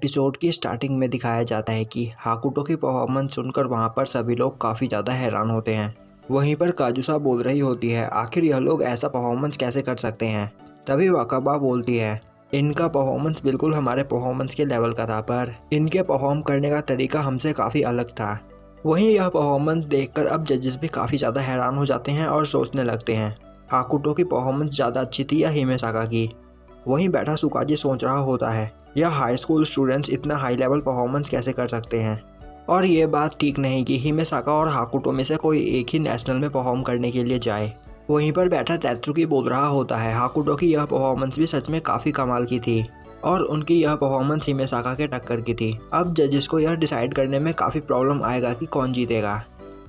Episode की starting में दिखाया जाता है कि हाकुटो की परफॉर्मेंस सुनकर वहाँ पर सभी लोग काफ़ी ज़्यादा हैरान होते हैं। वहीं पर काजुसा बोल रही होती है, आखिर यह लोग ऐसा परफॉर्मेंस कैसे कर सकते हैं। तभी वाकाबा बोलती है, इनका परफॉर्मेंस बिल्कुल हमारे परफॉर्मेंस के लेवल का था, पर इनके परफॉर्म करने का तरीका हमसे काफ़ी अलग था। वहीं यह परफॉर्मेंस देखकर अब जजेस भी काफ़ी ज़्यादा हैरान हो जाते हैं और सोचने लगते हैं, हाकुटो की परफॉर्मेंस ज़्यादा अच्छी थी या हिमेसाका की। वहीं बैठा सुकाजी सोच रहा होता है, यह हाई स्कूल स्टूडेंट्स इतना हाई लेवल परफॉर्मेंस कैसे कर सकते हैं, और ये बात ठीक नहीं कि हिमेसाका और हाकुटो में से कोई एक ही नेशनल में परफॉर्म करने के लिए जाए। वहीं पर बैठा तेत्सुकी बोल रहा होता है, हाकुटो की यह परफॉर्मेंस भी सच में काफ़ी कमाल की थी और उनकी यह परफॉर्मेंस हिमेसाका के टक्कर की थी। अब जजेस को यह डिसाइड करने में काफ़ी प्रॉब्लम आएगा कि कौन जीतेगा।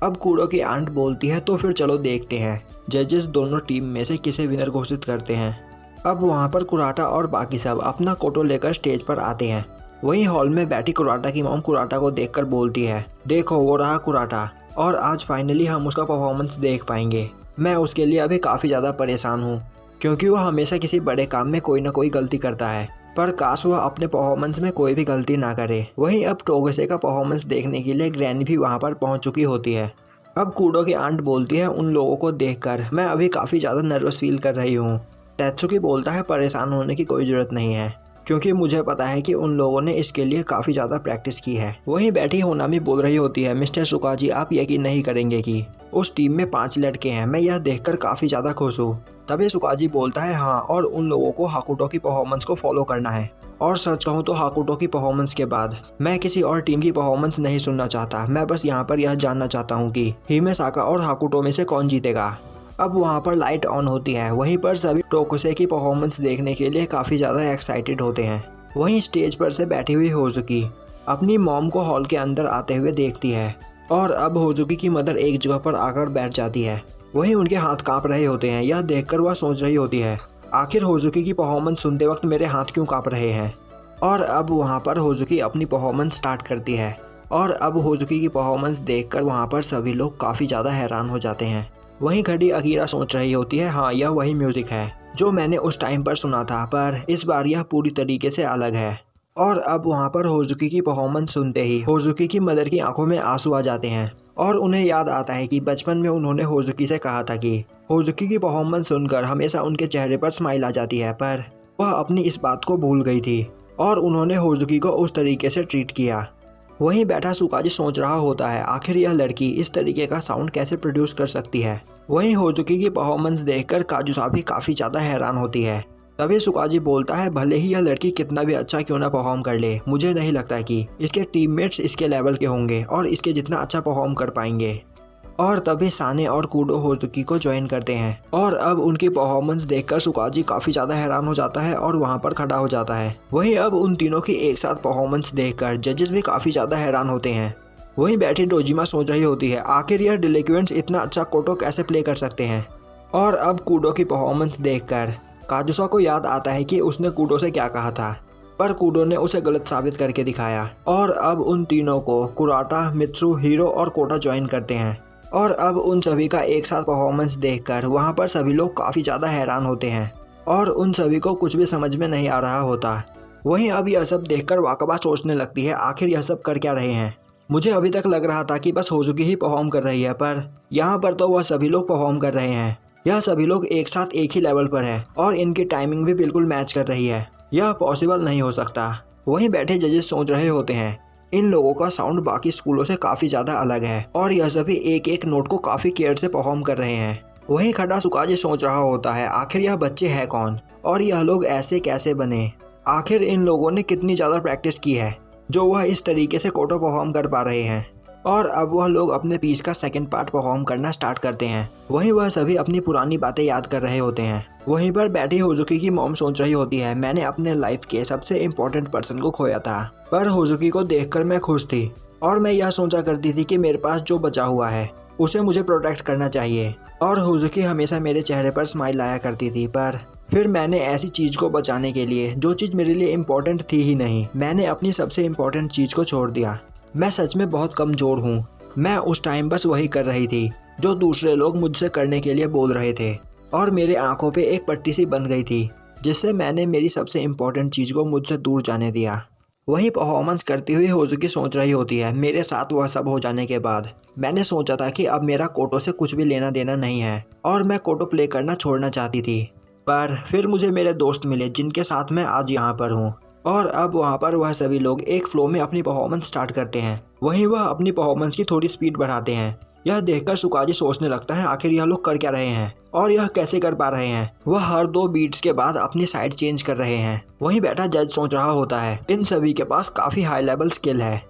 अब कूडो की आंट बोलती है, तो फिर चलो देखते हैं जजेस दोनों टीम में से किसे विनर घोषित करते हैं। अब वहाँ पर कुराटा और बाकी सब अपना कोटो लेकर स्टेज पर आते हैं। वहीं हॉल में बैठी कुराटा की मॉम कुराटा को देखकर बोलती है, देखो वो रहा कुराटा, और आज फाइनली हम उसका परफॉर्मेंस देख पाएंगे। मैं उसके लिए अभी काफ़ी ज़्यादा परेशान हूँ, क्योंकि वह हमेशा किसी बड़े काम में कोई ना कोई गलती करता है, पर काश वह अपने परफॉर्मेंस में कोई भी गलती ना करे। वहीं अब टोगसे का परफॉर्मेंस देखने के लिए ग्रैनी भी वहाँ पर पहुँच चुकी होती है। अब कूडो की आंट बोलती है, उन लोगों को देखकर मैं अभी काफ़ी ज़्यादा नर्वस फील कर रही हूँ। तेत्सुकी बोलता है, परेशान होने की कोई ज़रूरत नहीं है, क्योंकि मुझे पता है कि उन लोगों ने इसके लिए काफ़ी ज़्यादा प्रैक्टिस की है। वहीं बैठी होनामी बोल रही होती है, मिस्टर सुकाजी आप यकीन नहीं करेंगे कि उस टीम में 5 लड़के हैं, मैं यह देखकर काफ़ी ज़्यादा खुश हूँ। तभी सुकाजी बोलता है, हाँ, और उन लोगों को हाकुटो की परफॉर्मेंस को फॉलो करना है। और सच कहूँ तो हाकुटो की परफॉर्मेंस के बाद मैं किसी और टीम की परफॉर्मेंस नहीं सुनना चाहता। मैं बस यहाँ पर यह जानना चाहता हूँ कि हिमेसाका और हाकुटो में से कौन जीतेगा। अब वहाँ पर लाइट ऑन होती है। वहीं पर सभी टोकुसे की परफॉर्मेंस देखने के लिए काफ़ी ज़्यादा एक्साइटेड होते हैं। वहीं स्टेज पर से बैठी हुई होजुकी अपनी मॉम को हॉल के अंदर आते हुए देखती है, और अब होजुकी की मदर एक जगह पर आकर बैठ जाती है। वहीं उनके हाथ काँप रहे होते हैं। यह देखकर वह सोच रही होती है, आखिर होजुकी की परफॉर्मेंस सुनते वक्त मेरे हाथ क्यों काँप रहे हैं। और अब वहाँ पर होजुकी अपनी परफॉर्मेंस स्टार्ट करती है, और अब होजुकी की परफॉर्मेंस देखकर वहाँ पर सभी लोग काफ़ी ज़्यादा हैरान हो जाते हैं। वहीं खड़ी अकीरा सोच रही होती है, हाँ, यह वही म्यूजिक है जो मैंने उस टाइम पर सुना था, पर इस बार यह पूरी तरीके से अलग है। और अब वहाँ पर होजुकी की परफॉर्मेंस सुनते ही होजुकी की मदर की आंखों में आंसू आ जाते हैं, और उन्हें याद आता है कि बचपन में उन्होंने होजुकी से कहा था कि होजुकी की परफॉर्मेंस सुनकर हमेशा उनके चेहरे पर स्माइल आ जाती है, पर वह अपनी इस बात को भूल गई थी और उन्होंने होजुकी को उस तरीके से ट्रीट किया। वहीं बैठा सुकाजी सोच रहा होता है, आखिर यह लड़की इस तरीके का साउंड कैसे प्रोड्यूस कर सकती है। वहीं होजुकी की परफॉर्मेंस देखकर काजुसा भी काफ़ी ज़्यादा हैरान होती है। तभी सुकाजी बोलता है, भले ही यह लड़की कितना भी अच्छा क्यों ना परफॉर्म कर ले, मुझे नहीं लगता कि इसके टीममेट्स इसके लेवल के होंगे और इसके जितना अच्छा परफॉर्म कर पाएंगे। और तभी साने और कूडो होजुकी को ज्वाइन करते हैं, और अब उनकी परफॉर्मेंस देखकर सुकाजी काफ़ी ज़्यादा हैरान हो जाता है और वहाँ पर खड़ा हो जाता है। वहीं अब उन तीनों की एक साथ परफॉर्मेंस देखकर जजेस भी काफ़ी ज़्यादा हैरान होते हैं। वहीं बैठी डोजिमा सोच रही होती है, आखिर यह डिलिक्वेंट्स इतना अच्छा कोटो कैसे प्ले कर सकते हैं। और अब कूडो की परफॉर्मेंस देखकर काजुसा को याद आता है कि उसने कूडो से क्या कहा था, पर कूडो ने उसे गलत साबित करके दिखाया। और अब उन तीनों को कुराटा, मित्सु, हीरो और कोटा ज्वाइन करते हैं, और अब उन सभी का एक साथ परफॉर्मेंस देखकर वहाँ पर सभी लोग काफ़ी ज़्यादा हैरान होते हैं, और उन सभी को कुछ भी समझ में नहीं आ रहा होता। वहीं अब यह सब देखकर वाकबा सोचने लगती है, आखिर यह सब कर क्या रहे हैं। मुझे अभी तक लग रहा था कि बस होजुकी ही परफॉर्म कर रही है, पर यहाँ पर तो वह सभी लोग परफॉर्म कर रहे हैं। यह सभी लोग एक साथ एक ही लेवल पर है, और इनकी टाइमिंग भी बिल्कुल मैच कर रही है। यह पॉसिबल नहीं हो सकता। वहीं बैठे जजेस सोच रहे होते हैं, इन लोगों का साउंड बाकी स्कूलों से काफ़ी ज़्यादा अलग है, और यह सभी एक एक नोट को काफ़ी केयर से परफॉर्म कर रहे हैं। वहीं खड़ा सुकाजी सोच रहा होता है, आखिर यह बच्चे हैं कौन, और यह लोग ऐसे कैसे बने। आखिर इन लोगों ने कितनी ज़्यादा प्रैक्टिस की है जो वह इस तरीके से कोटो परफॉर्म कर पा रहे हैं। और अब वह लोग अपने पीस का सेकंड पार्ट परफॉर्म करना स्टार्ट करते हैं। वहीं वह सभी अपनी पुरानी बातें याद कर रहे होते हैं। वहीं पर बैठी होजुकी की मॉम सोच रही होती है, मैंने अपने लाइफ के सबसे इम्पोर्टेंट पर्सन को खोया था, पर होजुकी को देखकर मैं खुश थी, और मैं यह सोचा करती थी कि मेरे पास जो बचा हुआ है उसे मुझे प्रोटेक्ट करना चाहिए। और होजुकी हमेशा मेरे चेहरे पर स्माइल लाया करती थी, पर फिर मैंने ऐसी चीज़ को बचाने के लिए जो चीज़ मेरे लिए इम्पोर्टेंट थी ही नहीं, मैंने अपनी सबसे इम्पोर्टेंट चीज़ को छोड़ दिया। मैं सच में बहुत कमज़ोर हूँ। मैं उस टाइम बस वही कर रही थी जो दूसरे लोग मुझसे करने के लिए बोल रहे थे, और मेरे आंखों पे एक पट्टी सी बन गई थी, जिससे मैंने मेरी सबसे इम्पोर्टेंट चीज़ को मुझसे दूर जाने दिया। वहीं परफॉर्मेंस करती हुई होजुकी सोच रही होती है, मेरे साथ वह सब हो जाने के बाद मैंने सोचा था कि अब मेरा कोटो से कुछ भी लेना देना नहीं है और मैं कोटो प्ले करना छोड़ना चाहती थी, पर फिर मुझे मेरे दोस्त मिले जिनके साथ मैं आज यहाँ पर हूँ। और अब वहाँ पर वह सभी लोग एक फ्लो में अपनी परफॉर्मेंस स्टार्ट करते हैं। वहीं वह अपनी परफॉर्मेंस की थोड़ी स्पीड बढ़ाते हैं। यह देखकर सुकाजी सोचने लगता है आखिर यह लोग कर क्या रहे हैं और यह कैसे कर पा रहे हैं। वह हर 2 बीट्स के बाद अपनी साइड चेंज कर रहे हैं। वहीं बैठा जज सोच रहा होता है इन सभी के पास काफ़ी हाई लेवल स्किल है,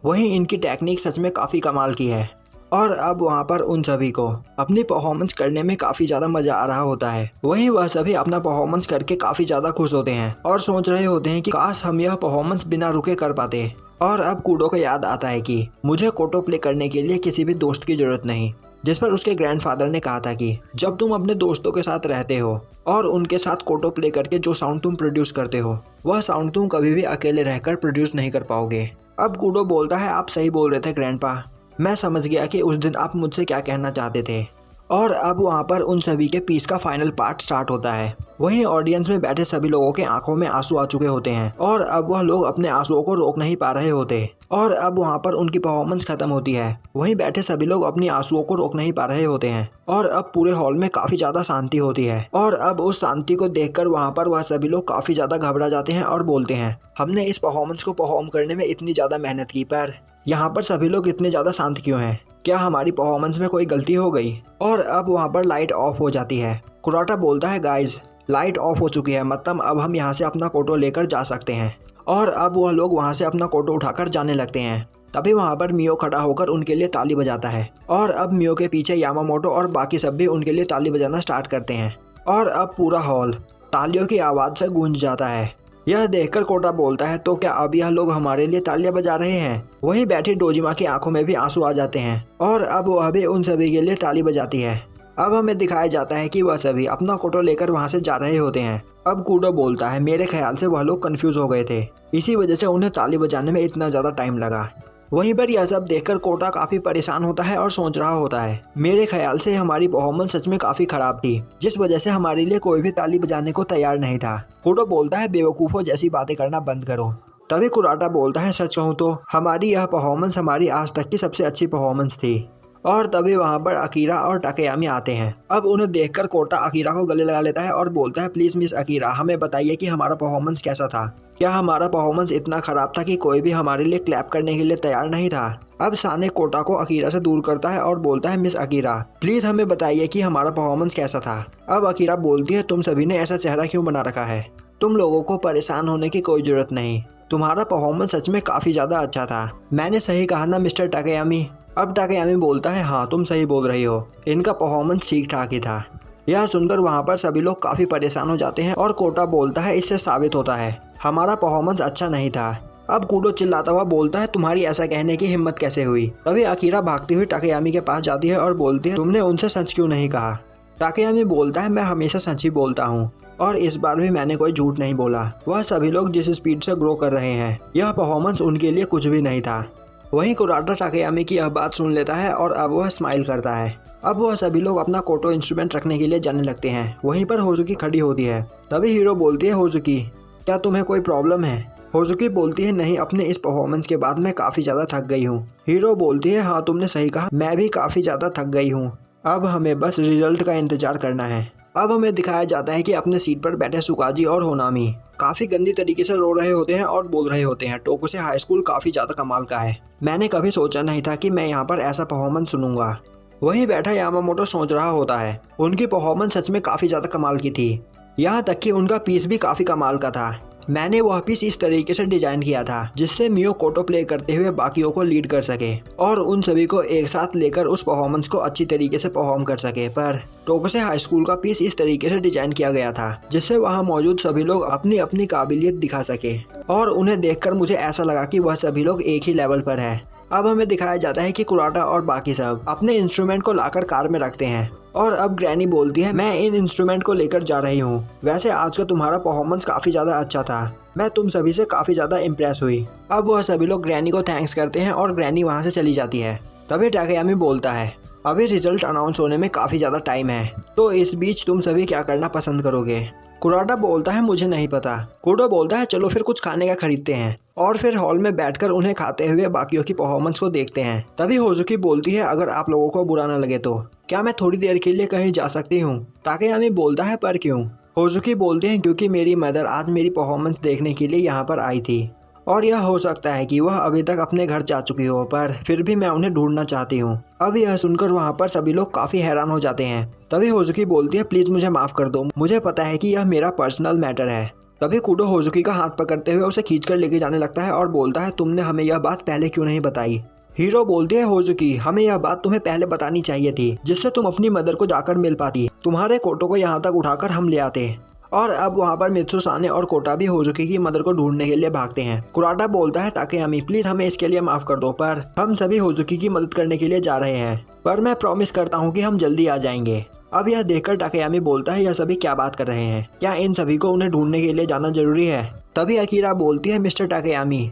वहीं इनकी टेक्निक सच में काफ़ी कमाल की है। और अब वहाँ पर उन सभी को अपनी परफॉर्मेंस करने में काफ़ी ज़्यादा मज़ा आ रहा होता है। वहीं वह सभी अपना परफॉर्मेंस करके काफ़ी ज़्यादा खुश होते हैं और सोच रहे होते हैं कि काश हम यह परफॉर्मेंस बिना रुके कर पाते। और अब कूडो को याद आता है कि मुझे कोटो प्ले करने के लिए किसी भी दोस्त की ज़रूरत नहीं, जिस पर उसके ग्रैंडफादर ने कहा था कि जब तुम अपने दोस्तों के साथ रहते हो और उनके साथ कोटो प्ले करके जो साउंड तुम प्रोड्यूस करते हो वह साउंड तुम कभी भी अकेले रहकर प्रोड्यूस नहीं कर पाओगे। अब कूडो बोलता है आप सही बोल रहे थे ग्रैंडपा, मैं समझ गया कि उस दिन आप मुझसे क्या कहना चाहते थे। और अब वहाँ पर उन सभी के पीस का फाइनल पार्ट स्टार्ट होता है। वहीं ऑडियंस में बैठे सभी लोगों के आंखों में आंसू आ चुके होते हैं और अब वह लोग अपने आंसुओं को रोक नहीं पा रहे होते और अब वहाँ पर उनकी परफॉर्मेंस खत्म होती है। वहीं बैठे सभी लोग अपनी आंसुओं को रोक नहीं पा रहे होते हैं और अब पूरे हॉल में काफी ज्यादा शांति होती है। और अब उस शांति को देखकर वहाँ पर वह सभी लोग काफी ज्यादा घबरा जाते हैं और बोलते हैं हमने इस परफॉर्मेंस को परफॉर्म करने में इतनी ज्यादा मेहनत की, पर यहाँ पर सभी लोग इतने ज्यादा शांत क्यों हैं? क्या हमारी परफॉर्मेंस में कोई गलती हो गई? और अब वहाँ पर लाइट ऑफ हो जाती है। कुराटा बोलता है गाइज लाइट ऑफ हो चुकी है, मतलब अब हम यहाँ से अपना कोटो लेकर जा सकते हैं। और अब वह लोग वहाँ से अपना कोटो उठाकर जाने लगते हैं। तभी वहाँ पर मियो खड़ा होकर उनके लिए ताली बजाता है और अब मियो के पीछे यामामोटो और बाकी सब भी उनके लिए ताली बजाना स्टार्ट करते हैं और अब पूरा हॉल तालियों की आवाज़ से गूंज जाता है। यह देखकर कोटा बोलता है तो क्या अब यह लोग हमारे लिए तालियां बजा रहे हैं? वहीं बैठी डोजिमा की आंखों में भी आंसू आ जाते हैं और अब वह भी उन सभी के लिए ताली बजाती है। अब हमें दिखाया जाता है कि वह सभी अपना कोटो लेकर वहां से जा रहे होते हैं। अब कूडो बोलता है मेरे ख्याल से वह लोग कंफ्यूज हो गए थे, इसी वजह से उन्हें ताली बजाने में इतना ज़्यादा टाइम लगा। वहीं पर यह सब देखकर कोटा काफी परेशान होता है और सोच रहा होता है मेरे ख्याल से हमारी परफॉर्मेंस सच में काफी खराब थी, जिस वजह से हमारे लिए कोई भी ताली बजाने को तैयार नहीं था। कोटो बोलता है बेवकूफ़ों जैसी बातें करना बंद करो। तभी कुराटा बोलता है सच कहूँ तो हमारी यह परफॉर्मेंस हमारी आज तक की सबसे अच्छी परफॉर्मेंस थी। और तभी वहाँ पर अकीरा और टाकेयामी आते हैं। अब उन्हें देखकर कोटा अकीरा को गले लगा लेता है और बोलता है प्लीज मिस अकीरा हमें बताइए कि हमारा परफॉर्मेंस कैसा था। क्या हमारा परफॉर्मेंस इतना खराब था कि कोई भी हमारे लिए क्लैप करने के लिए तैयार नहीं था? अब साने कोटा को अकीरा से दूर करता है और बोलता है मिस अकीरा प्लीज हमें बताइए कि हमारा परफॉर्मेंस कैसा था। अब अकीरा बोलती है तुम सभी ने ऐसा चेहरा क्यों बना रखा है? तुम लोगों को परेशान होने की कोई जरूरत नहीं, तुम्हारा परफॉर्मेंस सच में काफी ज्यादा अच्छा था। मैंने सही कहा ना मिस्टर टाकेयामी? अब टाकेयामी बोलता है हाँ तुम सही बोल रही हो, इनका परफॉर्मेंस ठीक ठाक ही था। यह सुनकर वहाँ पर सभी लोग काफी परेशान हो जाते हैं और कोटा बोलता है इससे साबित होता है हमारा परफॉर्मेंस अच्छा नहीं था। अब कूडो चिल्लाता हुआ बोलता है तुम्हारी ऐसा कहने की हिम्मत कैसे हुई? तभी अकीरा भागती हुई टाकेयामी के पास जाती है और बोलती है तुमने उनसे सच क्यों नहीं कहा? टाकेयामी बोलता है मैं हमेशा सच ही बोलता हूँ और इस बार भी मैंने कोई झूठ नहीं बोला। वह सभी लोग जिस स्पीड से ग्रो कर रहे हैं यह परफॉर्मेंस उनके लिए कुछ भी नहीं था। वहीं कुराटा टाकेयामी की यह बात सुन लेता है और अब वह स्माइल करता है। अब वह सभी लोग अपना कोटो इंस्ट्रूमेंट रखने के लिए जाने लगते हैं। वहीं पर होजुकी खड़ी होती है। तभी हीरो बोलती है होजुकी क्या तुम्हें कोई प्रॉब्लम है? होजुकी बोलती है नहीं, अपने इस परफॉर्मेंस के बाद मैं काफ़ी ज़्यादा थक गई हूँ। हीरो बोलती है हाँ तुमने सही कहा, मैं भी काफ़ी ज़्यादा थक गई हूँ, अब हमें बस रिजल्ट का इंतजार करना है। अब हमें दिखाया जाता है कि अपने सीट पर बैठे सुकाजी और होनामी काफ़ी गंदी तरीके से रो रहे होते हैं और बोल रहे होते हैं टोकुसे हाई स्कूल काफ़ी ज़्यादा कमाल का है, मैंने कभी सोचा नहीं था कि मैं यहाँ पर ऐसा परफॉर्मेंस सुनूंगा। वहीं बैठा यामामोटो सोच रहा होता है उनकी परफॉर्मेंस सच में काफ़ी ज़्यादा कमाल की थी, यहाँ तक कि उनका पीस भी काफ़ी कमाल का था। मैंने वह पीस इस तरीके से डिजाइन किया था जिससे मियो कोटो प्ले करते हुए बाकियों को लीड कर सके और उन सभी को एक साथ लेकर उस परफॉर्मेंस को अच्छी तरीके से परफॉर्म कर सके। पर टोकुसे हाई स्कूल का पीस इस तरीके से डिजाइन किया गया था जिससे वहां मौजूद सभी लोग अपनी अपनी काबिलियत दिखा सके और उन्हें देखकर मुझे ऐसा लगा कि वह सभी लोग एक ही लेवल पर है। अब हमें दिखाया जाता है कि कुराटा और बाकी सब अपने इंस्ट्रूमेंट को लाकर कार में रखते हैं और अब ग्रैनी बोलती है मैं इन इंस्ट्रूमेंट को लेकर जा रही हूँ, वैसे आज का तुम्हारा परफॉर्मेंस काफ़ी ज़्यादा अच्छा था, मैं तुम सभी से काफ़ी ज़्यादा इम्प्रेस हुई। अब वह सभी लोग ग्रैनी को थैंक्स करते हैं और ग्रैनी वहाँ से चली जाती है। तभी टाकेयामी बोलता है अभी रिजल्ट अनाउंस होने में काफ़ी ज़्यादा टाइम है, तो इस बीच तुम सभी क्या करना पसंद करोगे? कुराटा बोलता है मुझे नहीं पता। कूडो बोलता है चलो फिर कुछ खाने का खरीदते हैं और फिर हॉल में बैठकर उन्हें खाते हुए बाकियों की परफॉर्मेंस को देखते हैं। तभी होजुकी बोलती है अगर आप लोगों को बुरा न लगे तो क्या मैं थोड़ी देर के लिए कहीं जा सकती हूँ। ताकेयामी बोलता है पर क्यों। होजुकी बोलते हैं क्योंकि मेरी मदर आज मेरी परफॉर्मेंस देखने के लिए यहाँ पर आई थी और यह हो सकता है कि वह अभी तक अपने घर जा चुकी हो, पर फिर भी मैं उन्हें ढूंढना चाहती हूँ। अब यह सुनकर वहाँ पर सभी लोग काफी हैरान हो जाते हैं। तभी होजुकी बोलती है प्लीज मुझे माफ कर दो, मुझे पता है कि यह मेरा पर्सनल मैटर है। तभी कूडो होजुकी का हाथ पकड़ते हुए उसे खींचकर लेके जाने लगता है और बोलता है तुमने हमें यह बात पहले क्यों नहीं बताई। हीरो बोलती है होजुकी हमें यह बात तुम्हें पहले बतानी चाहिए थी जिससे तुम अपनी मदर को जाकर मिल पाती। तुम्हारे कोटो को यहाँ तक उठाकर हम ले आते। और अब वहाँ पर मित्सुसाने और कोटा भी होजुकी की मदर को ढूंढने के लिए भागते हैं। कुराटा बोलता है ताकेयामी प्लीज हमें इसके लिए माफ कर दो, पर हम सभी होजुकी की मदद करने के लिए जा रहे हैं, पर मैं प्रॉमिस करता हूँ कि हम जल्दी आ जाएंगे। अब यह देखकर ताकेयामी बोलता है यह सभी क्या बात कर रहे हैं, क्या इन सभी को उन्हें ढूंढने के लिए जाना जरूरी है। तभी अकीरा बोलती है मिस्टर ताकेयामी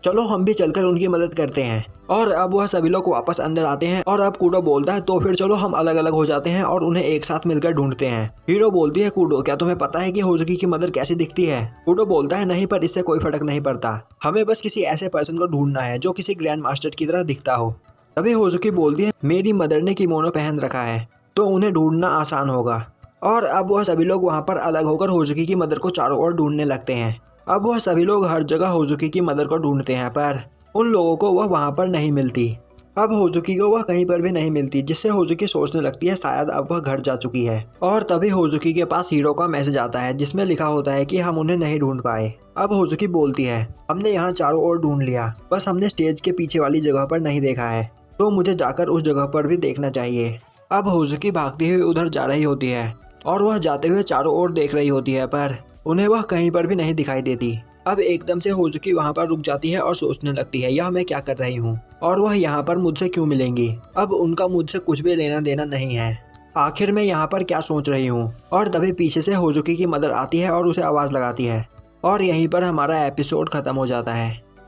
चलो हम भी चलकर उनकी मदद करते हैं। और अब वह सभी लोग वापस अंदर आते हैं और अब कूडो बोलता है तो फिर चलो हम अलग अलग हो जाते हैं और उन्हें एक साथ मिलकर ढूंढते हैं। हीरो बोलती है कूडो क्या तुम्हें पता है कि होजुकी की मदर कैसी दिखती है। कूडो बोलता है नहीं, पर इससे कोई फर्क नहीं पड़ता, हमें बस किसी ऐसे पर्सन को ढूंढना है जो किसी ग्रैंड मास्टर की तरह दिखता हो। तभी होजुकी बोलती है मेरी मदर ने किमोनो पहन रखा है तो उन्हें ढूंढना आसान होगा। और अब वह सभी लोग वहाँ पर अलग होकर होजुकी की मदर को चारों ओर ढूंढने लगते हैं। अब वह सभी लोग हर जगह होजुकी की मदर को ढूंढते हैं, पर उन लोगों को वह वहाँ पर नहीं मिलती। अब होजुकी को वह कहीं पर भी नहीं मिलती, जिससे होजुकी सोचने लगती है शायद अब वह घर जा चुकी है। और तभी होजुकी के पास हीरो का मैसेज आता है जिसमें लिखा होता है कि हम उन्हें नहीं ढूंढ पाए। अब होजुकी बोलती है हमने यहाँ चारों ओर ढूंढ लिया, बस हमने स्टेज के पीछे वाली जगह पर नहीं देखा है, तो मुझे जाकर उस जगह पर भी देखना चाहिए। अब होजुकी भागती हुई उधर जा रही होती है और वह जाते हुए चारों ओर देख रही होती है, पर उन्हें वह कहीं पर भी नहीं दिखाई देती। अब एकदम से होजुकी वहाँ पर रुक जाती है और सोचने लगती है यह मैं क्या कर रही हूँ और वह यहाँ पर मुझसे क्यों मिलेंगी। अब उनका मुझसे कुछ भी लेना देना नहीं है, आखिर मैं यहाँ पर क्या सोच रही हूँ। और तभी पीछे से होजुकी की मदर आती है और उसे आवाज़ लगाती है और यहीं पर हमारा एपिसोड खत्म हो जाता है।